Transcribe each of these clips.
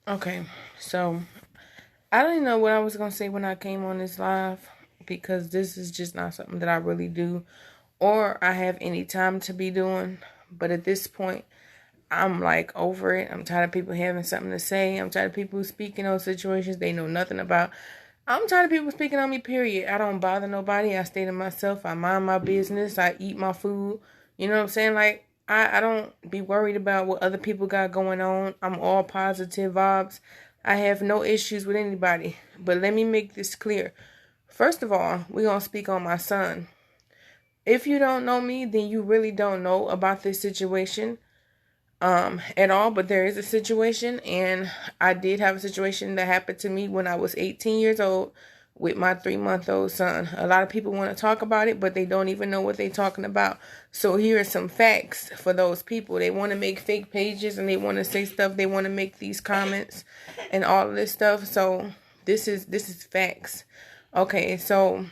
Okay, so I don't even know what I was gonna say when I came on this live because this is just not something that I really do or I have any time to be doing. But at this point, I'm like over it. I'm tired of people having something to say. I'm tired of people speaking on situations they know nothing about. I'm tired of people speaking on me, period. I don't bother nobody. I stay to myself. I mind my business. I eat my food. You know what I'm saying? Like, I don't be worried about what other people got going on. I'm all positive vibes. I have no issues with anybody. But let me make this clear. First of all, we're going to speak on my son. If you don't know me, then you really don't know about this situation at all, but there is a situation, and I did have a situation that happened to me when I was 18 years old with my 3-month-old son. A lot of people want to talk about it, but they don't even know what they're talking about. So here are some facts for those people. They want to make fake pages and they want to say stuff. They want to make these comments and all of this stuff. So this is facts. Okay, so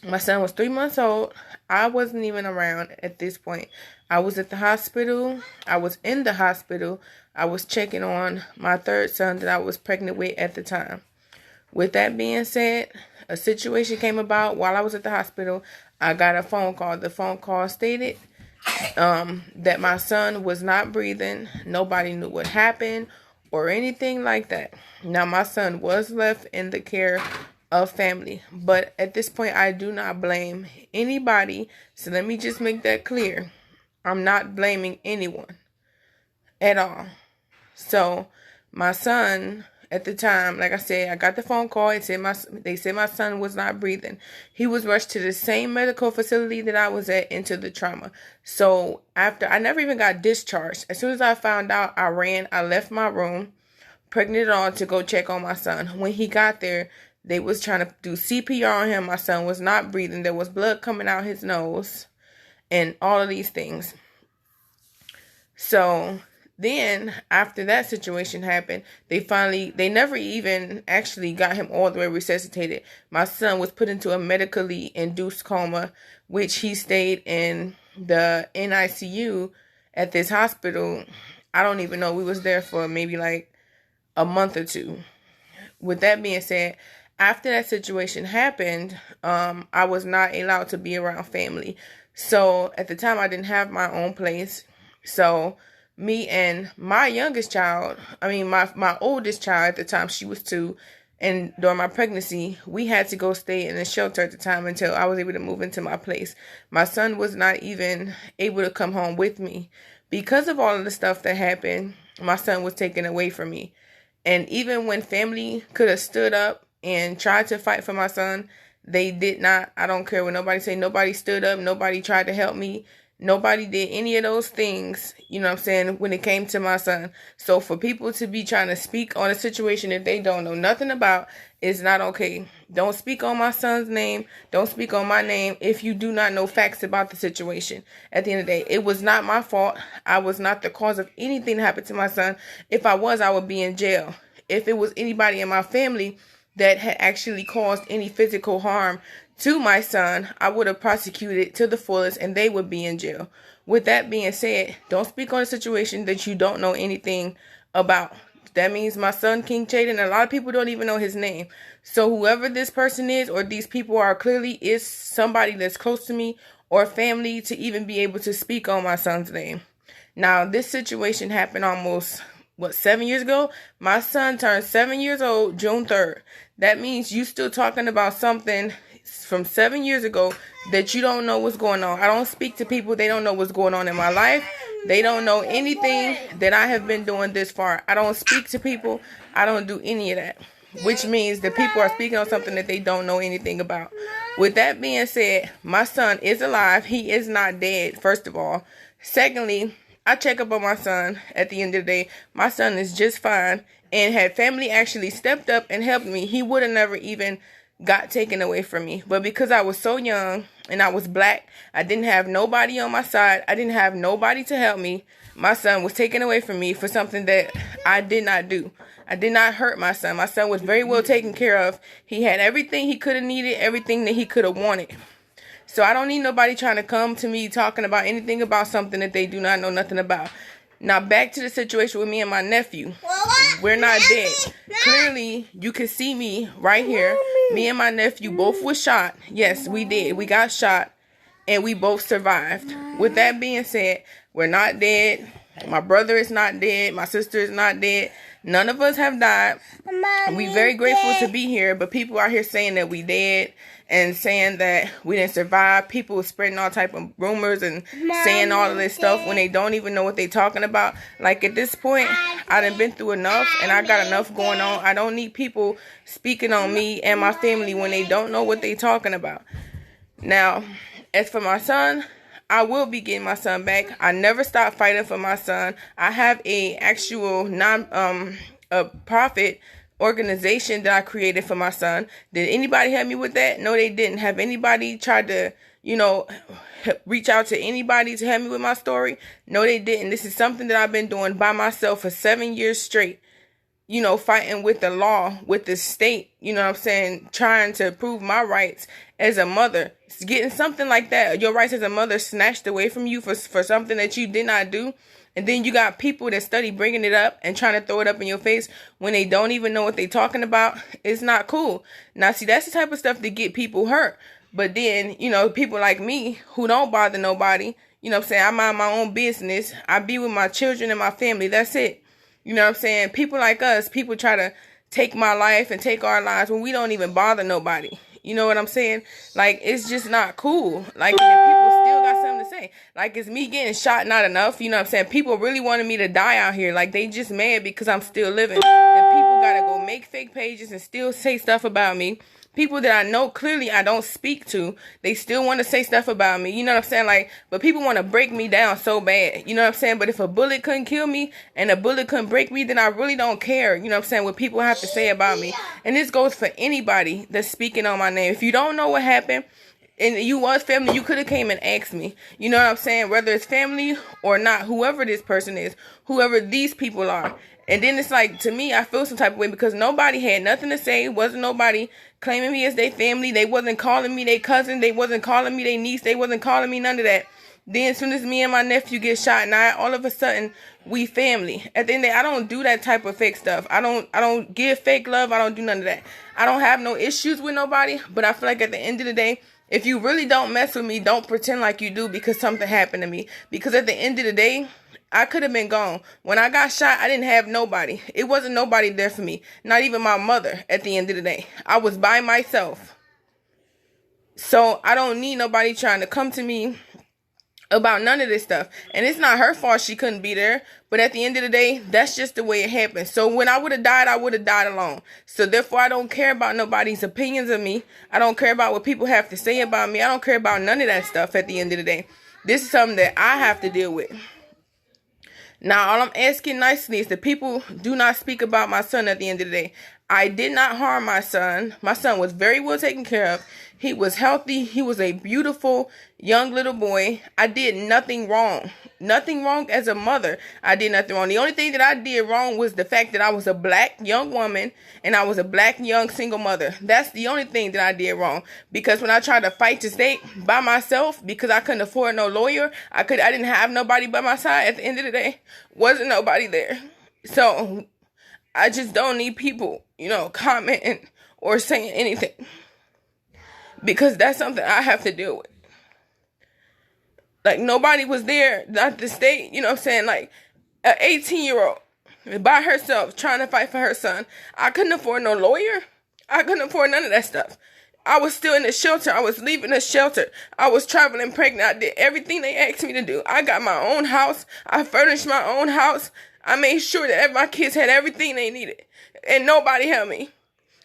my son was 3 months old. I wasn't even around at this point. I was at the hospital. I was in the hospital. I was checking on my third son that I was pregnant with at the time. With that being said, a situation came about while I was at the hospital. I got a phone call. The phone call stated that my son was not breathing. Nobody knew what happened or anything like that. Now, my son was left in the care of family, but at this point, I do not blame anybody. So let me just make that clear. I'm not blaming anyone at all. So my son at the time, like I said, I got the phone call. They said my son was not breathing. He was rushed to the same medical facility that I was at into the trauma. So after, I never even got discharged. As soon as I found out, I left my room, pregnant and all, to go check on my son. When he got there, they was trying to do CPR on him. My son was not breathing. There was blood coming out his nose and all of these things. So then after that situation happened, they never even actually got him all the way resuscitated. My son was put into a medically induced coma, which he stayed in the NICU at this hospital. I don't even know. We was there for maybe like a month or two. With that being said, after that situation happened, I was not allowed to be around family. So at the time, I didn't have my own place. So me and my youngest child, my oldest child at the time, she was 2. And during my pregnancy, we had to go stay in a shelter at the time until I was able to move into my place. My son was not even able to come home with me. Because of all of the stuff that happened, my son was taken away from me. And even when family could have stood up and tried to fight for my son, they did not. I don't care what nobody say. Nobody stood up. Nobody tried to help me. Nobody did any of those things, you know what I'm saying, when it came to my son. So for people to be trying to speak on a situation that they don't know nothing about is not okay. Don't speak on my son's name. Don't speak on my name if you do not know facts about the situation. At the end of the day, it was not my fault. I was not the cause of anything that happened to my son. If I was, I would be in jail. If it was anybody in my family that had actually caused any physical harm to my son, I would have prosecuted to the fullest and they would be in jail. With that being said, don't speak on a situation that you don't know anything about. That means my son, King Chaden, a lot of people don't even know his name. So whoever this person is or these people are clearly is somebody that's close to me or family to even be able to speak on my son's name. Now, this situation happened almost 7 years ago? My son turned 7 years old June 3rd. That means you still talking about something from 7 years ago that you don't know what's going on. I don't speak to people. They don't know what's going on in my life. They don't know anything that I have been doing this far. I don't speak to people. I don't do any of that. Which means that people are speaking on something that they don't know anything about. With that being said, my son is alive. He is not dead, first of all. Secondly, I check up on my son at the end of the day. My son is just fine. And had family actually stepped up and helped me, he would have never even got taken away from me. But because I was so young and I was black, I didn't have nobody on my side. I didn't have nobody to help me. My son was taken away from me for something that I did not do. I did not hurt my son. My son was very well taken care of. He had everything he could have needed, everything that he could have wanted. So I don't need nobody trying to come to me talking about anything about something that they do not know nothing about. Now back to the situation with me and my nephew. we're not dead. Clearly, you can see me right here. Me and my nephew both was shot. Yes, we did. We got shot, and we both survived. With that being said, we're not dead. My brother is not dead. My sister is not dead. None of us have died. We're very grateful to be here, but people out here saying that we dead and saying that we didn't survive. People spreading all type of rumors and saying all of this stuff when they don't even know what they're talking about. Like, at this point, I done been through enough, and I got enough going on. I don't need people speaking on me and my family when they don't know what they're talking about. Now, as for my son, I will be getting my son back. I never stopped fighting for my son. I have a actual profit organization that I created for my son. Did anybody help me with that? No, they didn't. Have anybody tried to, reach out to anybody to help me with my story? No, they didn't. This is something that I've been doing by myself for 7 years straight. Fighting with the law, with the state, trying to prove my rights as a mother. It's getting something like that, your rights as a mother, snatched away from you for something that you did not do. And then you got people that study bringing it up and trying to throw it up in your face when they don't even know what they're talking about. It's not cool. Now, see, that's the type of stuff that get people hurt. But then, people like me who don't bother nobody, I mind my own business. I be with my children and my family. That's it. People like us, people try to take my life and take our lives when we don't even bother nobody. You know what I'm saying? Like, it's just not cool. Like, and people still got something to say. Like, is me getting shot not enough? People really wanted me to die out here. Like, they just mad because I'm still living. And people gotta go make fake pages and still say stuff about me. People that I know clearly I don't speak to, they still want to say stuff about me. Like, but people want to break me down so bad. But if a bullet couldn't kill me and a bullet couldn't break me, then I really don't care. What people have to say about me. And this goes for anybody that's speaking on my name. If you don't know what happened, and you was family, you could have came and asked me. Whether it's family or not, whoever this person is, whoever these people are. And then it's like, to me, I feel some type of way because nobody had nothing to say. Wasn't nobody claiming me as their family. They wasn't calling me their cousin. They wasn't calling me their niece. They wasn't calling me none of that. Then as soon as me and my nephew get shot, now all of a sudden we family. At the end of the day, I don't do that type of fake stuff. I don't give fake love. I don't do none of that. I don't have no issues with nobody. But I feel like at the end of the day, if you really don't mess with me, don't pretend like you do because something happened to me. Because at the end of the day, I could have been gone. When I got shot, I didn't have nobody. It wasn't nobody there for me. Not even my mother at the end of the day. I was by myself. So I don't need nobody trying to come to me about none of this stuff. And it's not her fault she couldn't be there. But at the end of the day, that's just the way it happened. So when I would have died, I would have died alone. So therefore, I don't care about nobody's opinions of me. I don't care about what people have to say about me. I don't care about none of that stuff at the end of the day. This is something that I have to deal with. Now, all I'm asking nicely is that people do not speak about my son at the end of the day. I did not harm my son. My son was very well taken care of. He was healthy. He was a beautiful young little boy. I did nothing wrong. Nothing wrong as a mother. I did nothing wrong. The only thing that I did wrong was the fact that I was a black young woman and I was a black young single mother. That's the only thing that I did wrong. Because when I tried to fight the state by myself because I couldn't afford no lawyer, I didn't have nobody by my side at the end of the day. Wasn't nobody there. So I just don't need people, commenting or saying anything. Because that's something I have to deal with. Like, nobody was there, not the state, like, an 18-year-old by herself trying to fight for her son. I couldn't afford no lawyer. I couldn't afford none of that stuff. I was still in the shelter. I was leaving the shelter. I was traveling pregnant. I did everything they asked me to do. I got my own house. I furnished my own house. I made sure that my kids had everything they needed. And nobody helped me.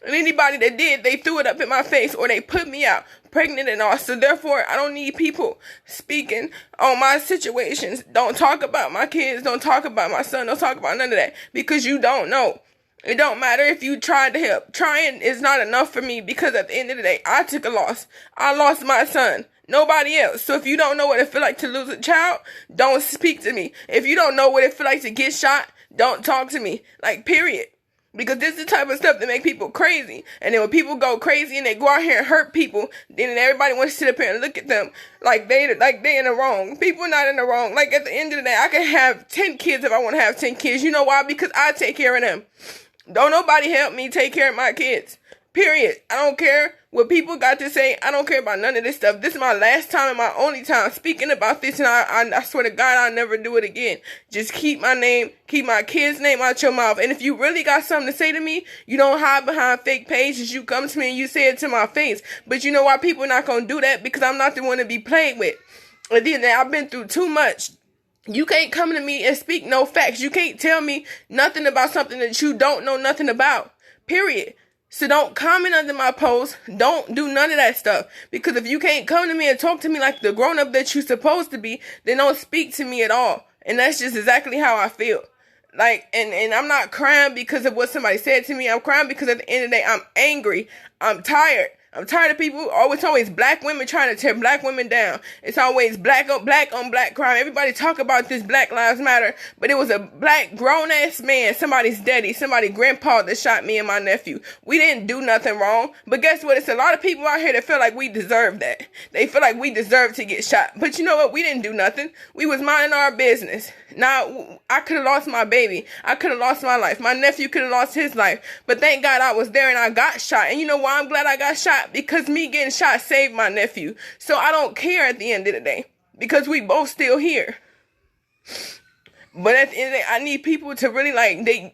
And anybody that did, they threw it up in my face or they put me out, pregnant and all. So therefore, I don't need people speaking on my situations. Don't talk about my kids. Don't talk about my son. Don't talk about none of that because you don't know. It don't matter if you tried to help. Trying is not enough for me because at the end of the day, I took a loss. I lost my son. Nobody else. So if you don't know what it feel like to lose a child, don't speak to me. If you don't know what it feel like to get shot, don't talk to me. Like, period. Because this is the type of stuff that make people crazy. And then when people go crazy and they go out here and hurt people, then everybody wants to sit up here and look at them like they in the wrong. People are not in the wrong. Like at the end of the day, I can have 10 kids if I want to have 10 kids. You know why? Because I take care of them. Don't nobody help me take care of my kids. Period. I don't care what people got to say. I don't care about none of this stuff. This is my last time and my only time speaking about this, and I swear to God I'll never do it again. Just keep my name, keep my kid's name out your mouth. And if you really got something to say to me, you don't hide behind fake pages. You come to me and you say it to my face. But you know why people are not going to do that? Because I'm not the one to be played with. At the end of the day, I've been through too much. You can't come to me and speak no facts. You can't tell me nothing about something that you don't know nothing about. Period. So don't comment under my post. Don't do none of that stuff. Because if you can't come to me and talk to me like the grown-up that you're supposed to be, then don't speak to me at all. And that's just exactly how I feel. Like, and I'm not crying because of what somebody said to me. I'm crying because at the end of the day, I'm angry. I'm tired. I'm tired of people, always black women trying to tear black women down. It's always black on black crime. Everybody talk about this Black Lives Matter, but it was a black grown-ass man, somebody's daddy, somebody's grandpa that shot me and my nephew. We didn't do nothing wrong, but guess what? It's a lot of people out here that feel like we deserve that. They feel like we deserve to get shot. But you know what? We didn't do nothing. We was minding our business. Now, I could have lost my baby. I could have lost my life. My nephew could have lost his life. But thank God I was there and I got shot. And you know why I'm glad I got shot? Because me getting shot saved my nephew. So I don't care at the end of the day. Because we both still here. But at the end of the day, I need people to really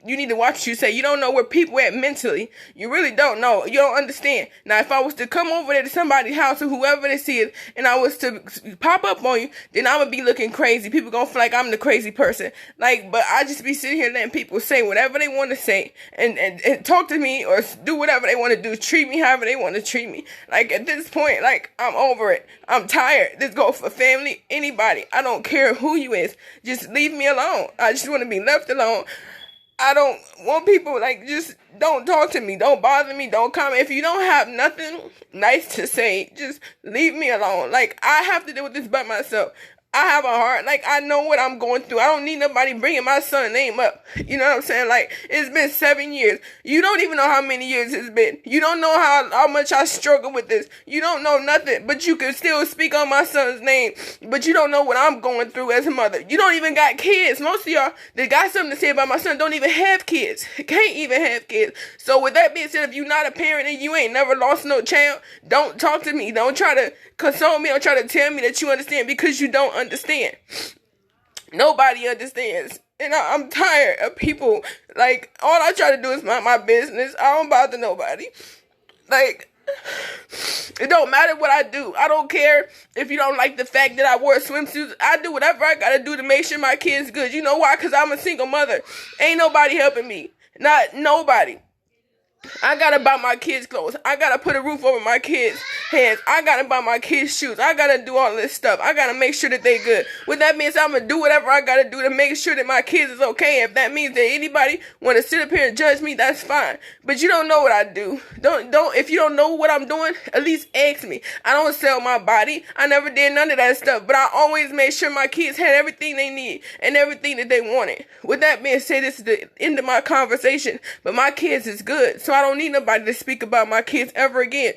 you need to watch what you say. You don't know where people at mentally. You really don't know. You don't understand. Now, if I was to come over there to somebody's house or whoever this is, and I was to pop up on you, then I'm going to be looking crazy. People going to feel like I'm the crazy person. But I just be sitting here letting people say whatever they want to say and talk to me or do whatever they want to do. Treat me however they want to treat me. At this point, I'm over it. I'm tired. This goes for family, anybody. I don't care who you is. Just leave me alone. I just want to be left alone. I don't want people, just don't talk to me. Don't bother me. Don't comment. If you don't have nothing nice to say, just leave me alone. I have to deal with this by myself. I have a heart. I know what I'm going through. I don't need nobody bringing my son's name up. You know what I'm saying? It's been 7 years. You don't even know how many years it's been. You don't know how much I struggle with this. You don't know nothing, but you can still speak on my son's name. But you don't know what I'm going through as a mother. You don't even got kids. Most of y'all that got something to say about my son don't even have kids. Can't even have kids. So with that being said, if you're not a parent and you ain't never lost no child, don't talk to me. Don't try to console me. Don't try to tell me that you understand because you don't understand. Nobody understands. And I'm tired of people. All I try to do is mind my business. I don't bother nobody. It don't matter what I do. I don't care if you don't like the fact that I wore swimsuits. I do whatever I gotta do to make sure my kid's good. You know why? Because I'm a single mother. Ain't nobody helping me. Not nobody. I gotta buy my kids clothes. I gotta put a roof over my kids' heads. I gotta buy my kids shoes. I gotta do all this stuff. I gotta make sure that they good. With that being said, I'm gonna do whatever I gotta do to make sure that my kids is okay. If that means that anybody wanna sit up here and judge me, that's fine. But you don't know what I do. If you don't know what I'm doing, at least ask me. I don't sell my body. I never did none of that stuff. But I always made sure my kids had everything they need and everything that they wanted. With that being said, this is the end of my conversation. But my kids is good. So I don't need nobody to speak about my kids ever again.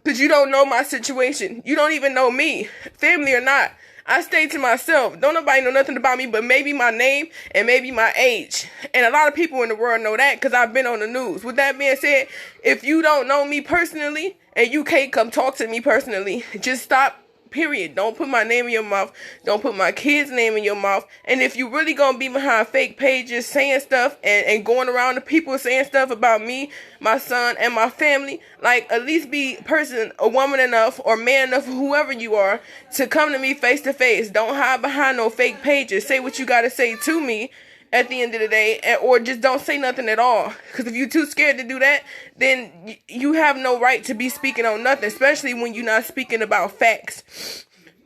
Because you don't know my situation. You don't even know me. Family or not. I stay to myself. Don't nobody know nothing about me but maybe my name and maybe my age. And a lot of people in the world know that because I've been on the news. With that being said, if you don't know me personally and you can't come talk to me personally, just stop. Period. Don't put my name in your mouth. Don't put my kid's name in your mouth. And if you really gonna be behind fake pages saying stuff and going around to people saying stuff about me, my son, and my family, at least be a woman enough or man enough, whoever you are, to come to me face to face. Don't hide behind no fake pages. Say what you gotta say to me at the end of the day, or just don't say nothing at all. Because if you're too scared to do that, then you have no right to be speaking on nothing, especially when you're not speaking about facts.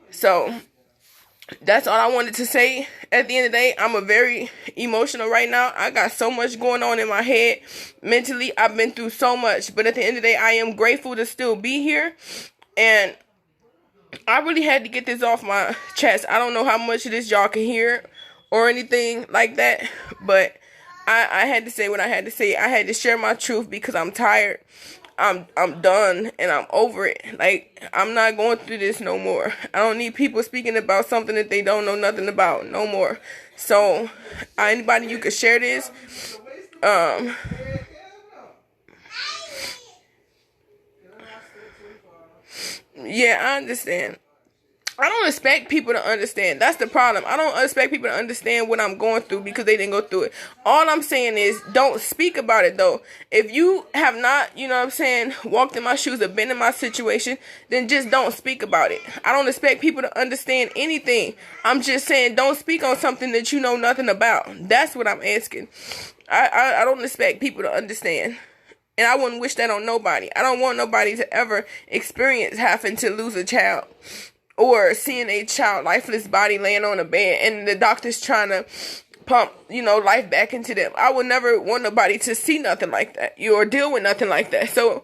So that's all I wanted to say. At the end of the day, I'm very emotional right now. I got so much going on in my head. Mentally, I've been through so much. But at the end of the day, I am grateful to still be here. And I really had to get this off my chest. I don't know how much of this y'all can hear or anything like that, but I had to say what I had to say. I had to share my truth because I'm tired. I'm done and I'm over it. Like, I'm not going through this no more. I don't need people speaking about something that they don't know nothing about no more. So, anybody, you could share this. Yeah, I understand. I don't expect people to understand. That's the problem. I don't expect people to understand what I'm going through because they didn't go through it. All I'm saying is don't speak about it, though. If you have not, you know what I'm saying, walked in my shoes or been in my situation, then just don't speak about it. I don't expect people to understand anything. I'm just saying don't speak on something that you know nothing about. That's what I'm asking. I don't expect people to understand. And I wouldn't wish that on nobody. I don't want nobody to ever experience having to lose a child. Or seeing a child lifeless body laying on a bed and the doctor's trying to pump, life back into them. I would never want nobody to see nothing like that. Or deal with nothing like that. So,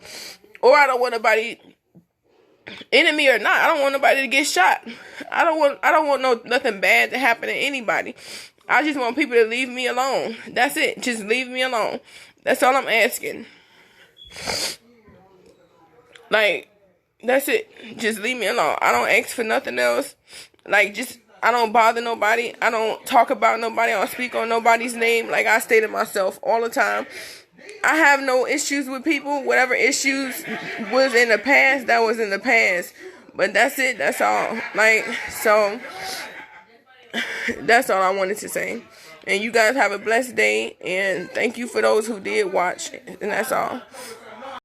or I don't want nobody, enemy or not, I don't want nobody to get shot. I don't want nothing bad to happen to anybody. I just want people to leave me alone. That's it. Just leave me alone. That's all I'm asking. Like, that's it. Just leave me alone. I don't ask for nothing else. Like, I don't bother nobody. I don't talk about nobody. I don't speak on nobody's name. Like I stated myself all the time. I have no issues with people. Whatever issues was in the past, that was in the past. But that's it. That's all. Like, so, that's all I wanted to say. And you guys have a blessed day. And thank you for those who did watch. And that's all.